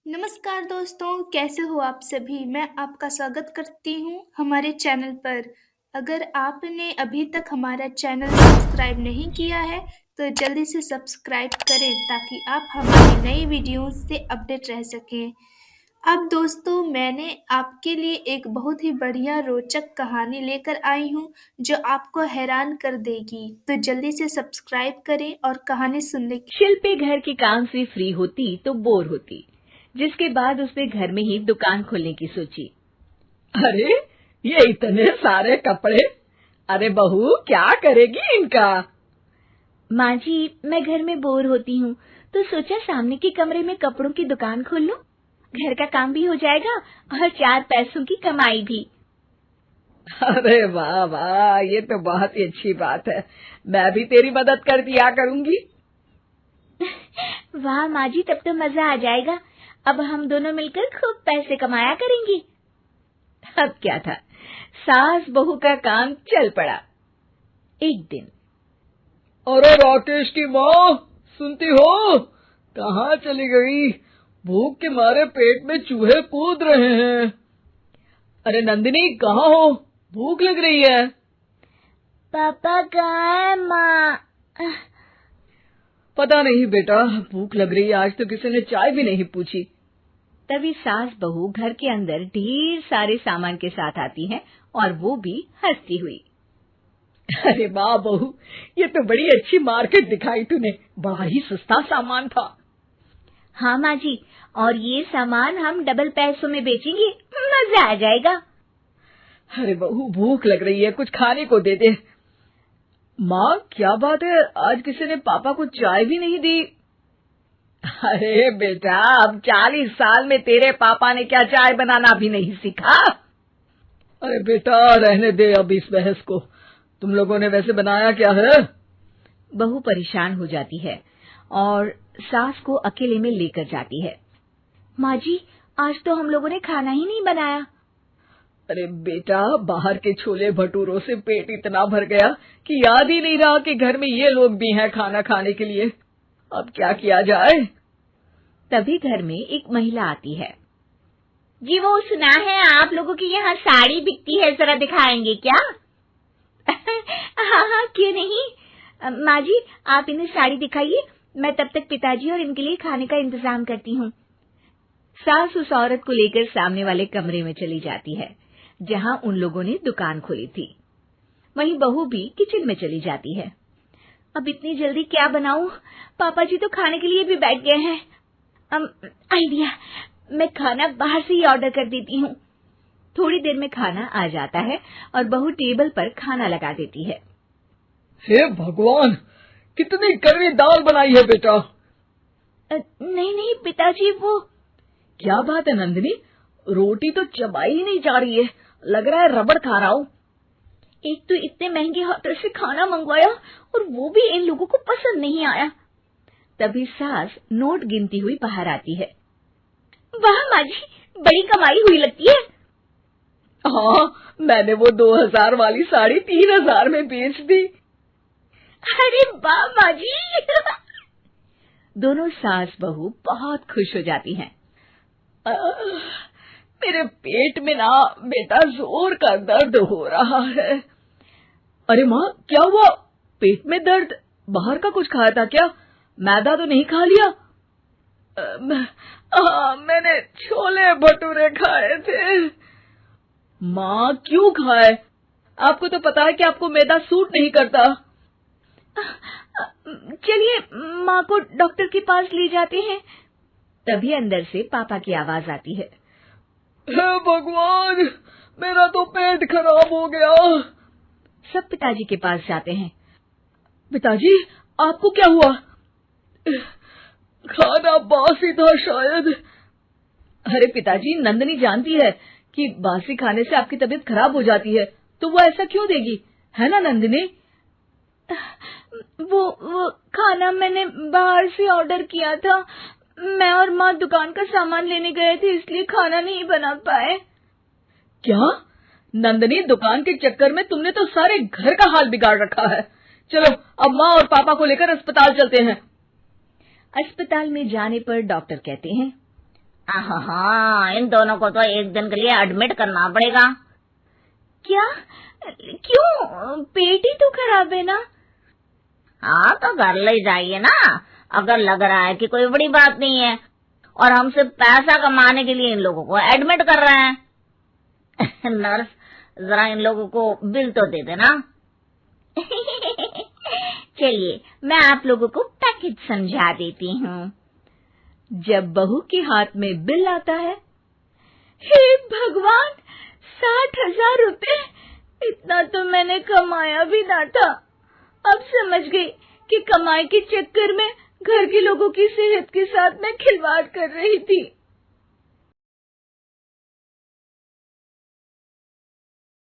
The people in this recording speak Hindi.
नमस्कार दोस्तों, कैसे हो आप सभी? मैं आपका स्वागत करती हूँ हमारे चैनल पर। अगर आपने अभी तक हमारा चैनल सब्सक्राइब नहीं किया है, तो जल्दी से सब्सक्राइब करें ताकि आप हमारी नई वीडियोस से अपडेट रह सकें। अब दोस्तों, मैंने आपके लिए एक बहुत ही बढ़िया रोचक कहानी लेकर आई हूँ, जो आपको हैरान कर देगी। तो जल्दी से सब्सक्राइब करें और कहानी सुनने की शिल्पी घर के काम से फ्री होती तो बोर होती, जिसके बाद उसने घर में ही दुकान खोलने की सोची। अरे ये इतने सारे कपड़े। अरे बहू क्या करेगी इनका। माँ जी, मैं घर में बोर होती हूँ, तो सोचा सामने के कमरे में कपड़ों की दुकान खोल लूं। घर का काम भी हो जाएगा और 4 पैसों की कमाई भी। अरे वाह वाह, ये तो बहुत ही अच्छी बात है। मैं भी तेरी मदद कर दिया करूंगी। वाह माँ जी, तब तो मजा आ जाएगा। अब हम दोनों मिलकर खूब पैसे कमाया करेंगे। अब क्या था, सास बहू का काम चल पड़ा। एक दिन अरे राकेश की माँ, सुनती हो? कहाँ चली गई? भूख के मारे पेट में चूहे कूद रहे हैं। अरे नंदिनी, कहाँ हो? भूख लग रही है। पापा कहाँ है माँ? पता नहीं बेटा, भूख लग रही है। आज तो किसी ने चाय भी नहीं पूछी। तभी सास बहू घर के अंदर ढेर सारे सामान के साथ आती हैं और वो भी हंसती हुई। अरे वाह बहू, ये तो बड़ी अच्छी मार्केट दिखाई तूने। बड़ा ही सस्ता सामान था। हाँ माँ जी, और ये सामान हम डबल पैसों में बेचेंगे, मजा आ जाएगा। अरे बहू, भूख लग रही है, कुछ खाने को दे दे। माँ क्या बात है, आज किसी ने पापा को चाय भी नहीं दी। अरे बेटा, अब 40 साल में तेरे पापा ने क्या चाय बनाना भी नहीं सीखा। अरे बेटा रहने दे अब इस बहस को। तुम लोगों ने वैसे बनाया क्या है? बहू परेशान हो जाती है और सास को अकेले में लेकर जाती है। माँ जी, आज तो हम लोगों ने खाना ही नहीं बनाया। अरे बेटा, बाहर के छोले भटूरों से पेट इतना भर गया कि याद ही नहीं रहा कि घर में ये लोग भी हैं खाना खाने के लिए। अब क्या किया जाए? तभी घर में एक महिला आती है। जी, वो सुना है आप लोगों की यहाँ साड़ी बिकती है, जरा दिखाएंगे क्या? हाँ हाँ, क्यों नहीं। माँ जी, आप इन्हें साड़ी दिखाइए, मैं तब तक पिताजी और इनके लिए खाने का इंतजाम करती हूँ। सास उस औरत को लेकर सामने वाले कमरे में चली जाती है, जहाँ उन लोगों ने दुकान खोली थी। वहीं बहू भी किचन में चली जाती है। अब इतनी जल्दी क्या बनाऊं? पापा जी तो खाने के लिए भी बैठ गए हैं। आइडिया, मैं खाना बाहर से ही ऑर्डर कर देती हूँ। थोड़ी देर में खाना आ जाता है और बहू टेबल पर खाना लगा देती है। हे भगवान, कितनी कड़वी दाल बनाई है बेटा। नहीं नहीं पिताजी, वो क्या बात है नंदिनी, रोटी तो चबाई ही नहीं जा रही है। लग रहा है रबड़ खा रहा हूँ। एक तो इतने महंगे होटल से खाना मंगवाया और वो भी इन लोगों को पसंद नहीं आया। तभी सास नोट गिनती हुई बाहर आती है। वाह माँ जी, बड़ी कमाई हुई लगती है। हाँ, मैंने वो 2000 वाली साड़ी 3000 में बेच दी। अरे वाह माँ जी। दोनों सास बहू बहुत खुश हो जाती हैं। मेरे पेट में ना बेटा जोर का दर्द हो रहा है। अरे माँ, क्या हुआ? पेट में दर्द? बाहर का कुछ खाया था क्या? मैदा तो नहीं खा लिया? मैंने छोले भटूरे खाए थे। माँ क्यों खाए? आपको तो पता है कि आपको मैदा सूट नहीं करता। चलिए माँ को डॉक्टर के पास ले जाते हैं। तभी अंदर से पापा की आवाज आती है। हे भगवान, मेरा तो पेट खराब हो गया। सब पिताजी के पास जाते हैं। पिताजी, आपको क्या हुआ? खाना बासी था शायद। अरे पिताजी, नंदिनी जानती है कि बासी खाने से आपकी तबीयत खराब हो जाती है, तो वो ऐसा क्यों देगी, है ना नंदिनी? वो खाना मैंने बाहर से ऑर्डर किया था। मैं और माँ दुकान का सामान लेने गए थे, इसलिए खाना नहीं बना पाए। क्या नंदिनी, दुकान के चक्कर में तुमने तो सारे घर का हाल बिगाड़ रखा है। चलो अब माँ और पापा को लेकर अस्पताल चलते हैं। अस्पताल में जाने पर डॉक्टर कहते हैं, हाँ, इन दोनों को तो एक दिन के लिए एडमिट करना पड़ेगा। क्या? क्यों? पेट ही तो खराब है ना। हाँ, तो घर ले जाइए ना, अगर लग रहा है कि कोई बड़ी बात नहीं है और हम सिर्फ पैसा कमाने के लिए इन लोगों को एडमिट कर रहे हैं। नर्स, जरा इन लोगों को बिल तो दे देना। चलिए, मैं आप लोगों को पैकेज समझा देती हूँ। जब बहू के हाथ में बिल आता है, हे भगवान, 60,000 रुपए! इतना तो मैंने कमाया भी ना था। अब समझ गई कि कमाई के चक्कर में घर के लोगों की सेहत के साथ मैं खिलवाड़ कर रही थी।